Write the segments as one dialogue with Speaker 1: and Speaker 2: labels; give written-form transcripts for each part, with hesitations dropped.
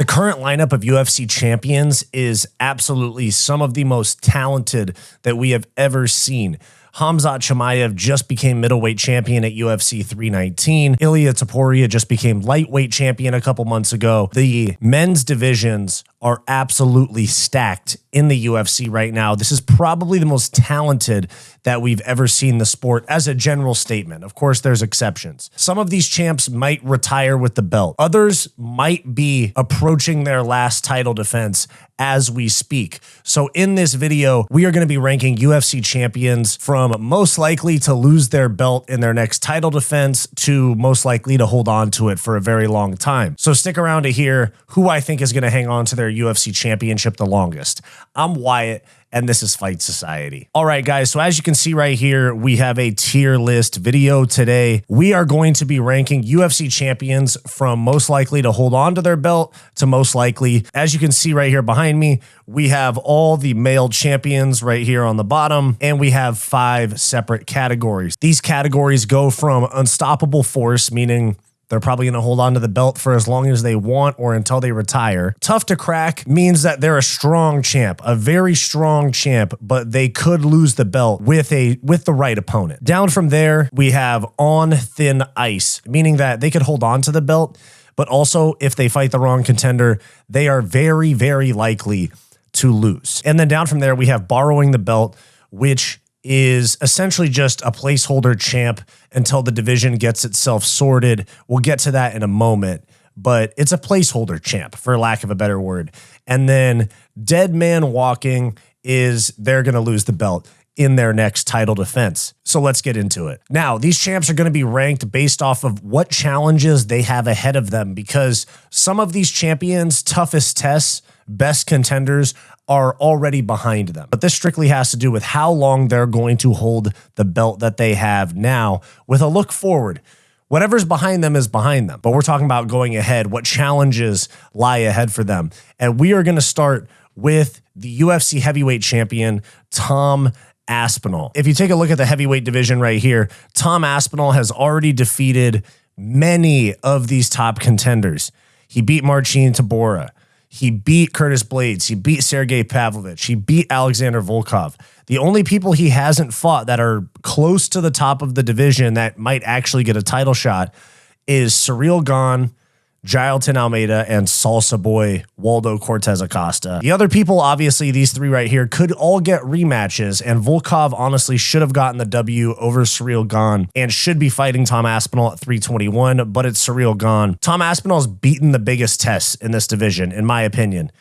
Speaker 1: The current lineup of UFC champions is absolutely some of the most talented that we have ever seen. Khamzat Chimaev just became middleweight champion at UFC 319. Ilia Topuria just became lightweight champion a couple months ago. The men's divisions are absolutely stacked in the UFC right now. This is probably the most talented that we've ever seen the sport as a general statement. Of course, there's exceptions. Some of these champs might retire with the belt. Others might be approaching their last title defense as we speak. So in this video, we are going to be ranking UFC champions from most likely to lose their belt in their next title defense to most likely to hold on to it for a very long time. So stick around to hear who I think is going to hang on to their UFC championship the longest. I'm Wyatt, and this is Fight Society. All right, guys, so as you can see right here, we have a tier list video today. We are going to be ranking UFC champions from most likely to hold on to their belt to most likely. As you can see right here behind me, we have all the male champions right here on the bottom, and we have 5 separate categories. These categories go from unstoppable force, meaning they're probably going to hold on to the belt for as long as they want or until they retire. Tough to crack means that they're a strong champ, a very strong champ, but they could lose the belt with the right opponent. Down from there, we have on thin ice, meaning that they could hold on to the belt, but also if they fight the wrong contender, they are very, very likely to lose. And then down from there, we have borrowing the belt, which is essentially just a placeholder champ until the division gets itself sorted. We'll get to that in a moment, but it's a placeholder champ, for lack of a better word. And then dead man walking is they're going to lose the belt in their next title defense. So let's get into it. Now, these champs are going to be ranked based off of what challenges they have ahead of them, because some of these champions' toughest tests, best contenders, are already behind them. But this strictly has to do with how long they're going to hold the belt that they have now with a look forward. Whatever's behind them is behind them. But we're talking about going ahead, what challenges lie ahead for them. And we are going to start with the UFC heavyweight champion, Tom Aspinall. If you take a look at the heavyweight division right here, Tom Aspinall has already defeated many of these top contenders. He beat Marcin Tybura. He beat Curtis Blades. He beat Sergey Pavlovich. He beat Alexander Volkov. The only people he hasn't fought that are close to the top of the division that might actually get a title shot is Ciryl Gane, Jailton Almeida, and Salsa Boy Waldo Cortez Acosta. The other people, obviously, these 3 right here, could all get rematches, and Volkov honestly should have gotten the W over Ciryl Gane and should be fighting Tom Aspinall at 321, but it's Ciryl Gane. Tom Aspinall's beaten the biggest tests in this division, in my opinion.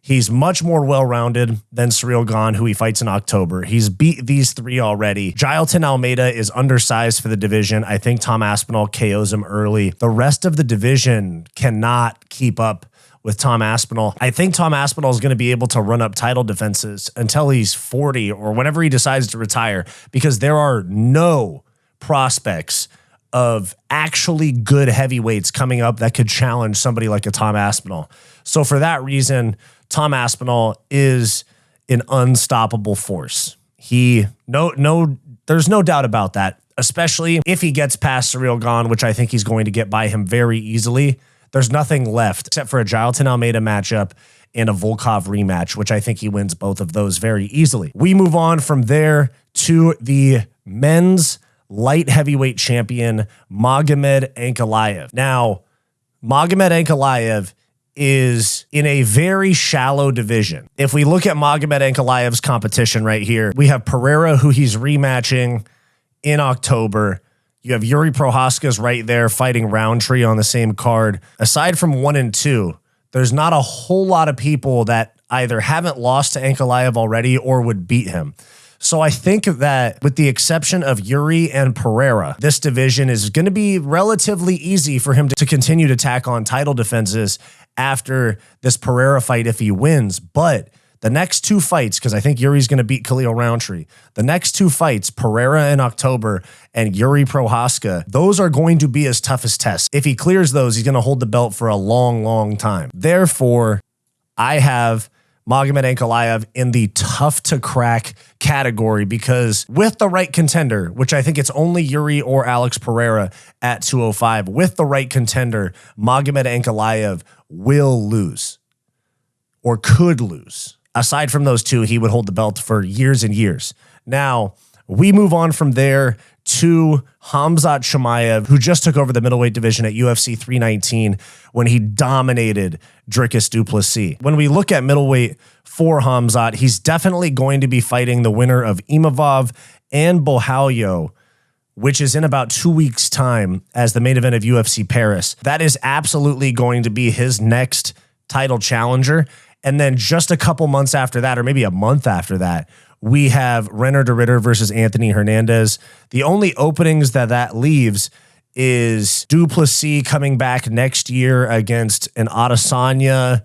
Speaker 1: He's much more well-rounded than Ciryl Gane, who he fights in October. He's beat these 3 already. Jailton Almeida is undersized for the division. I think Tom Aspinall KOs him early. The rest of the division cannot keep up with Tom Aspinall. I think Tom Aspinall is going to be able to run up title defenses until he's 40 or whenever he decides to retire, because there are no prospects of actually good heavyweights coming up that could challenge somebody like a Tom Aspinall. So for that reason, Tom Aspinall is an unstoppable force. There's no doubt about that, especially if he gets past Ciryl Gane, which I think he's going to get by him very easily. There's nothing left except for a Jailton Almeida matchup and a Volkov rematch, which I think he wins both of those very easily. We move on from there to the men's light heavyweight champion, Magomed Ankalaev. Now, Magomed Ankalaev is in a very shallow division. If we look at Magomed Ankalaev's competition right here, we have Pereira, who he's rematching in October. You have Yuri Prohaska's right there fighting Roundtree on the same card. Aside from 1 and 2, there's not a whole lot of people that either haven't lost to Ankalaev already or would beat him. So I think that with the exception of Yuri and Pereira, this division is going to be relatively easy for him to continue to tack on title defenses after this Pereira fight if he wins. But the next 2 fights, because I think Yuri's going to beat Khalil Roundtree, the next 2 fights, Pereira in October and Yuri Prohaska, those are going to be his toughest tests. If he clears those, he's going to hold the belt for a long, long time. Therefore, I have Magomed Ankalaev in the tough to crack category, because with the right contender, which I think it's only Yuri or Alex Pereira at 205, with the right contender, Magomed Ankalaev will lose or could lose. Aside from those two, he would hold the belt for years and years. Now, we move on from there to Khamzat Chimaev, who just took over the middleweight division at UFC 319 when he dominated Dricus du Plessis. When we look at middleweight for Khamzat, he's definitely going to be fighting the winner of Imavov and Bohalyo, which is in about 2 weeks' time as the main event of UFC Paris. That is absolutely going to be his next title challenger. And then just a couple months after that, or maybe a month after that, we have Rener de Ridder versus Anthony Hernandez. The only openings that leaves is du Plessis coming back next year against an Adesanya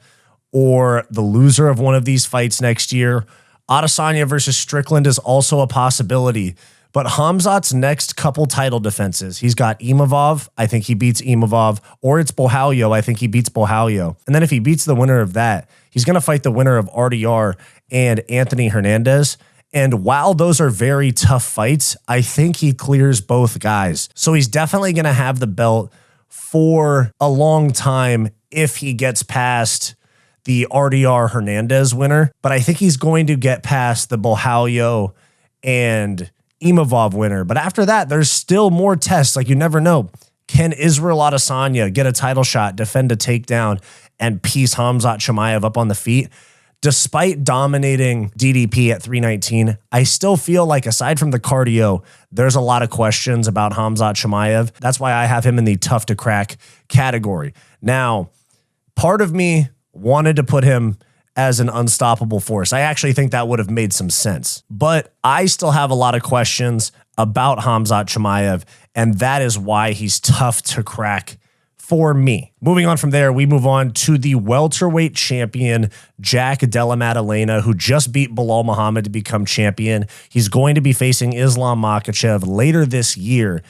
Speaker 1: or the loser of one of these fights next year. Adesanya versus Strickland is also a possibility. But Khamzat's next couple title defenses, he's got Imavov. I think he beats Imavov. Or it's Bohalyo. I think he beats Bohalyo. And then if he beats the winner of that, he's going to fight the winner of RDR and Anthony Hernandez. And while those are very tough fights, I think he clears both guys. So he's definitely going to have the belt for a long time if he gets past the RDR Hernandez winner. But I think he's going to get past the Bohalyo and Imavov winner. But after that, there's still more tests. Like, you never know. Can Israel Adesanya get a title shot, defend a takedown, and piece Khamzat Chimaev up on the feet? Despite dominating DDP at 319, I still feel like, aside from the cardio, there's a lot of questions about Khamzat Chimaev. That's why I have him in the tough to crack category. Now, part of me wanted to put him as an unstoppable force. I actually think that would have made some sense. But I still have a lot of questions about Khamzat Chimaev, and that is why he's tough to crack for me. Moving on from there, we move on to the welterweight champion, Jack Della Maddalena, who just beat Belal Muhammad to become champion. He's going to be facing Islam Makhachev later this year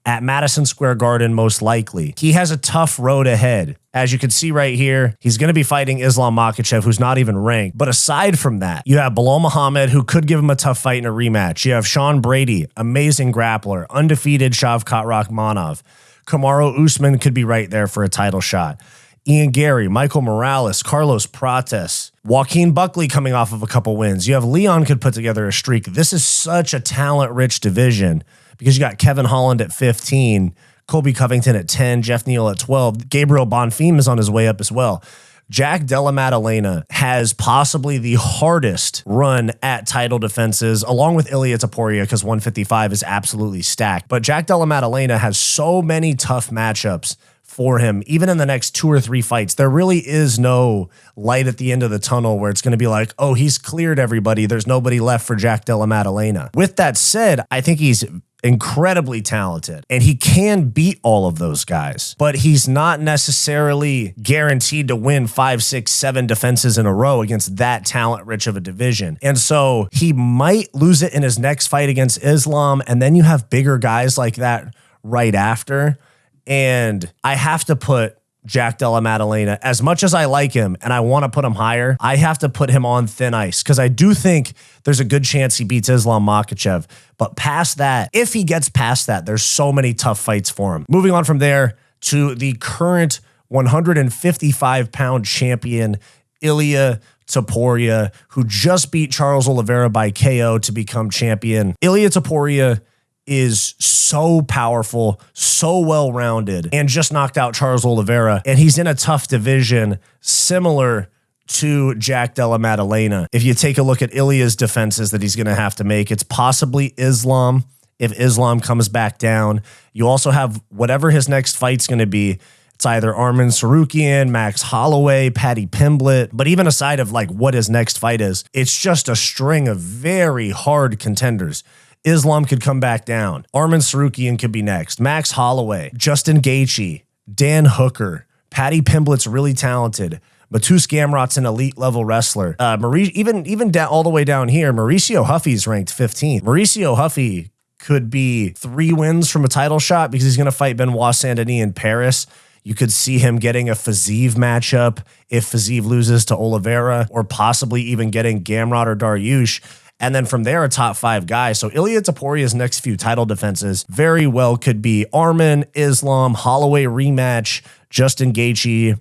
Speaker 1: at Madison Square Garden, most likely. He has a tough road ahead. As you can see right here, he's going to be fighting Islam Makhachev, who's not even ranked. But aside from that, you have Belal Muhammad, who could give him a tough fight in a rematch. You have Sean Brady, amazing grappler, undefeated Shavkat Rakhmonov. Kamaru Usman could be right there for a title shot. Ian Gary, Michael Morales, Carlos Prates, Joaquin Buckley coming off of a couple wins. You have Leon could put together a streak. This is such a talent-rich division because you got Kevin Holland at 15, Colby Covington at 10, Jeff Neal at 12. Gabriel Bonfim is on his way up as well. Jack Della Maddalena has possibly the hardest run at title defenses, along with Ilia Topuria, because 155 is absolutely stacked. But Jack Della Maddalena has so many tough matchups for him, even in the next 2 or 3 fights. There really is no light at the end of the tunnel where it's going to be like, oh, he's cleared everybody. There's nobody left for Jack Della Maddalena. With that said, I think he's incredibly talented and he can beat all of those guys, but he's not necessarily guaranteed to win 5, 6, 7 defenses in a row against that talent rich of a division. And so he might lose it in his next fight against Islam. And then you have bigger guys like that right after. And I have to put Jack Della Maddalena, as much as I like him and I want to put him higher, I have to put him on thin ice because I do think there's a good chance he beats Islam Makhachev. But past that, if he gets past that, there's so many tough fights for him. Moving on from there to the current 155-pound champion, Ilia Topuria, who just beat Charles Oliveira by KO to become champion. Ilia Topuria is so powerful, so well-rounded, and just knocked out Charles Oliveira. And he's in a tough division similar to Jack Della Maddalena. If you take a look at Ilia's defenses that he's going to have to make, it's possibly Islam if Islam comes back down. You also have whatever his next fight's going to be. It's either Arman Sarukian, Max Holloway, Paddy Pimblett. But even aside of like what his next fight is, it's just a string of very hard contenders. Islam could come back down. Arman Sarukian could be next. Max Holloway, Justin Gaethje, Dan Hooker, Paddy Pimblett's really talented. Matus Gamrot's an elite level wrestler. Even down, all the way down here, Mauricio Huffy's ranked 15th. Mauricio Huffy could be 3 wins from a title shot because he's going to fight Benoit Saint-Denis in Paris. You could see him getting a Fiziev matchup if Fiziev loses to Oliveira, or possibly even getting Gamrot or Dariush. And then from there, a top 5 guy. So Ilia Toporia's next few title defenses very well could be Arman, Islam, Holloway rematch, Justin Gaethje,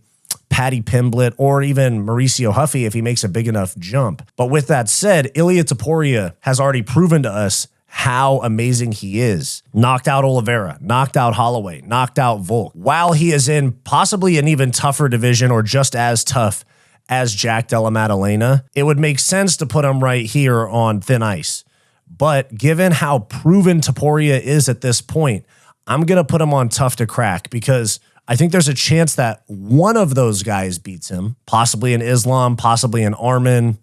Speaker 1: Paddy Pimblett, or even Mauricio Huffy if he makes a big enough jump. But with that said, Ilia Topuria has already proven to us how amazing he is. Knocked out Oliveira, knocked out Holloway, knocked out Volk, while he is in possibly an even tougher division, or just as tough as Jack Della Maddalena. It would make sense to put him right here on thin ice. But given how proven Topuria is at this point, I'm going to put him on tough to crack, because I think there's a chance that one of those guys beats him, possibly an Islam, possibly an Arman.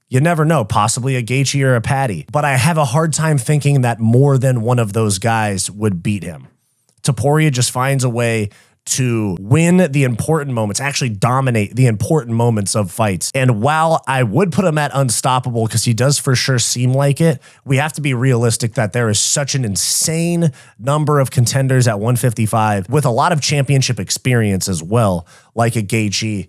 Speaker 1: You never know, possibly a Gaethje or a Paddy. But I have a hard time thinking that more than one of those guys would beat him. Topuria just finds a way to win the important moments, actually dominate the important moments of fights. And while I would put him at unstoppable, because he does for sure seem like it, we have to be realistic that there is such an insane number of contenders at 155 with a lot of championship experience as well, like a Gaethje,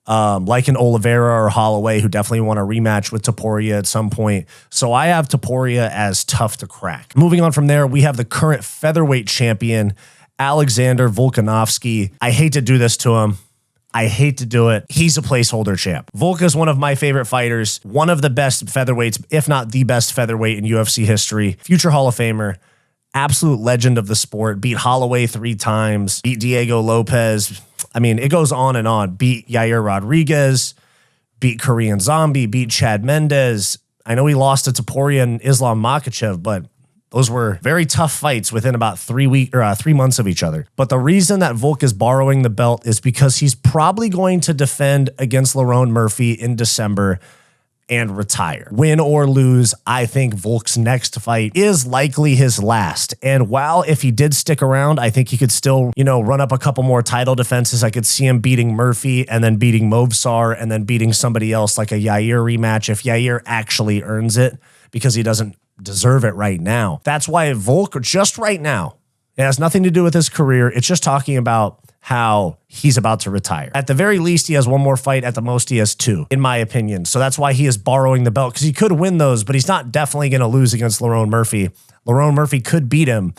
Speaker 1: like an Oliveira or Holloway, who definitely want a rematch with Topuria at some point. So I have Topuria as tough to crack. Moving on from there, we have the current featherweight champion, Alexander Volkanovski. I hate to do this to him. I hate to do it. He's a placeholder champ. Volk is one of my favorite fighters, one of the best featherweights, if not the best featherweight in UFC history. Future Hall of Famer, absolute legend of the sport. Beat Holloway 3 times, beat Diego Lopez. I mean, it goes on and on. Beat Yair Rodriguez, beat Korean Zombie, beat Chad Mendes. I know he lost to Topuria and Islam Makhachev, but those were very tough fights within about 3 months of each other. But the reason that Volk is borrowing the belt is because he's probably going to defend against Lerone Murphy in December and retire. Win or lose, I think Volk's next fight is likely his last. And while if he did stick around, I think he could still, run up a couple more title defenses. I could see him beating Murphy and then beating Movsar and then beating somebody else like a Yair rematch if Yair actually earns it, because he doesn't deserve it right now. That's why Volk, just right now, it has nothing to do with his career. It's just talking about how he's about to retire. At the very least, he has one more fight. At the most, he has 2, in my opinion. So that's why he is borrowing the belt, because he could win those, but he's not definitely going to lose against Lerone Murphy. Lerone Murphy could beat him,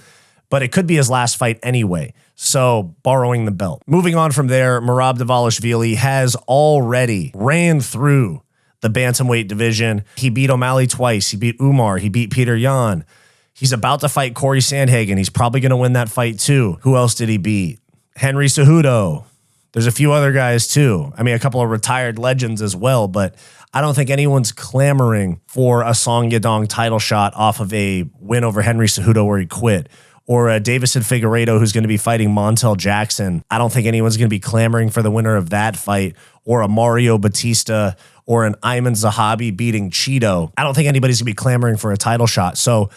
Speaker 1: but it could be his last fight anyway. So borrowing the belt. Moving on from there, Merab Dvalishvili has already ran through the bantamweight division. He beat O'Malley twice. He beat Umar. He beat Peter Yan. He's about to fight Corey Sandhagen. He's probably going to win that fight too. Who else did he beat? Henry Cejudo. There's a few other guys too. I mean, a couple of retired legends as well, but I don't think anyone's clamoring for a Song Yadong title shot off of a win over Henry Cejudo where he quit, or a Davison Figueiredo who's going to be fighting Montel Jackson. I don't think anyone's going to be clamoring for the winner of that fight, or a Mario Batista or an Ayman Zahabi beating Cheeto. I don't think anybody's going to be clamoring for a title shot. So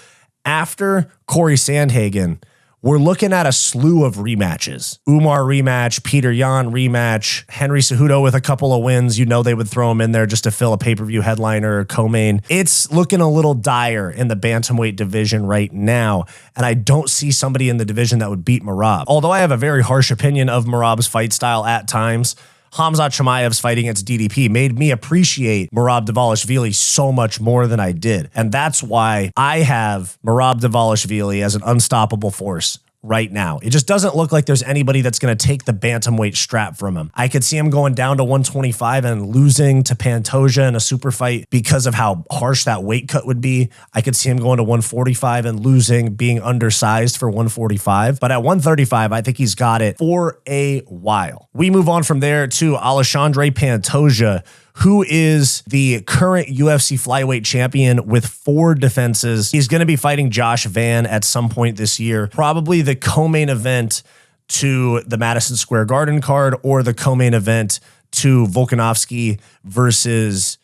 Speaker 1: after Corey Sandhagen, we're looking at a slew of rematches. Umar rematch, Peter Yan rematch, Henry Cejudo with a couple of wins. They would throw him in there just to fill a pay-per-view headliner or co-main. It's looking a little dire in the bantamweight division right now, and I don't see somebody in the division that would beat Merab. Although I have a very harsh opinion of Merab's fight style at times, Khamzat Chimaev's fight against DDP made me appreciate Merab Dvalishvili so much more than I did. And that's why I have Merab Dvalishvili as an unstoppable force right now. It just doesn't look like there's anybody that's going to take the bantamweight strap from him. I could see him going down to 125 and losing to Pantoja in a super fight because of how harsh that weight cut would be. I could see him going to 145 and losing, being undersized for 145. But at 135, I think he's got it for a while. We move on from there to Alexandre Pantoja, who is the current UFC flyweight champion with 4 defenses. He's going to be fighting Josh Van at some point this year, probably the co-main event to the Madison Square Garden card, or the co-main event to Volkanovski versus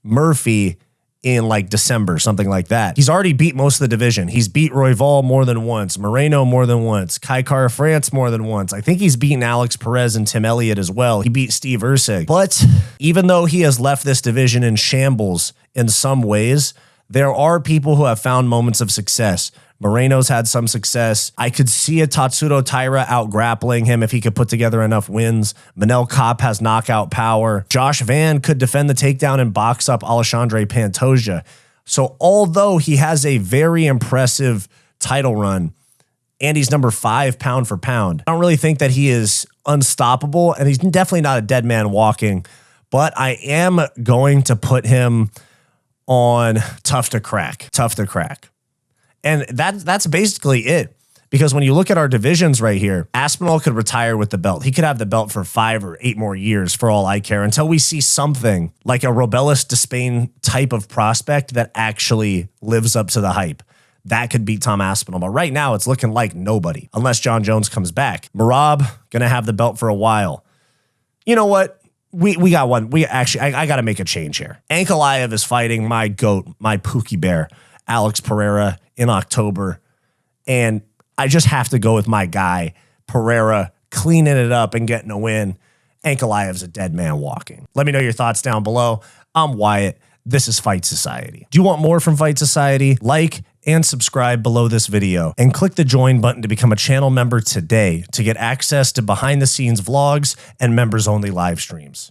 Speaker 1: Murphy in like December, something like that. He's already beat most of the division. He's beat Royval more than once, Moreno more than once, Kai Kara France more than once. I think he's beaten Alex Perez and Tim Elliott as well. He beat Steve Ursig. But even though he has left this division in shambles in some ways, there are people who have found moments of success. Moreno's had some success. I could see a Tatsuro Taira out grappling him if he could put together enough wins. Manel Kape has knockout power. Josh Van could defend the takedown and box up Alexandre Pantoja. So although he has a very impressive title run and he's number 5 pound for pound, I don't really think that he is unstoppable, and he's definitely not a dead man walking, but I am going to put him on tough to crack. And that's basically it. Because when you look at our divisions right here, Aspinall could retire with the belt. He could have the belt for 5 or 8 more years for all I care, until we see something like a Robelis Despain type of prospect that actually lives up to the hype. That could beat Tom Aspinall. But right now it's looking like nobody, unless John Jones comes back. Merab going to have the belt for a while. You know what? We got one. I got to make a change here. Ankalaev is fighting my GOAT, my Pookie Bear, Alex Pereira, in October. And I just have to go with my guy, Pereira, cleaning it up and getting a win. Ankalaev's a dead man walking. Let me know your thoughts down below. I'm Wyatt. This is Fight Society. Do you want more from Fight Society? Like and subscribe below this video and click the join button to become a channel member today to get access to behind the scenes vlogs and members only live streams.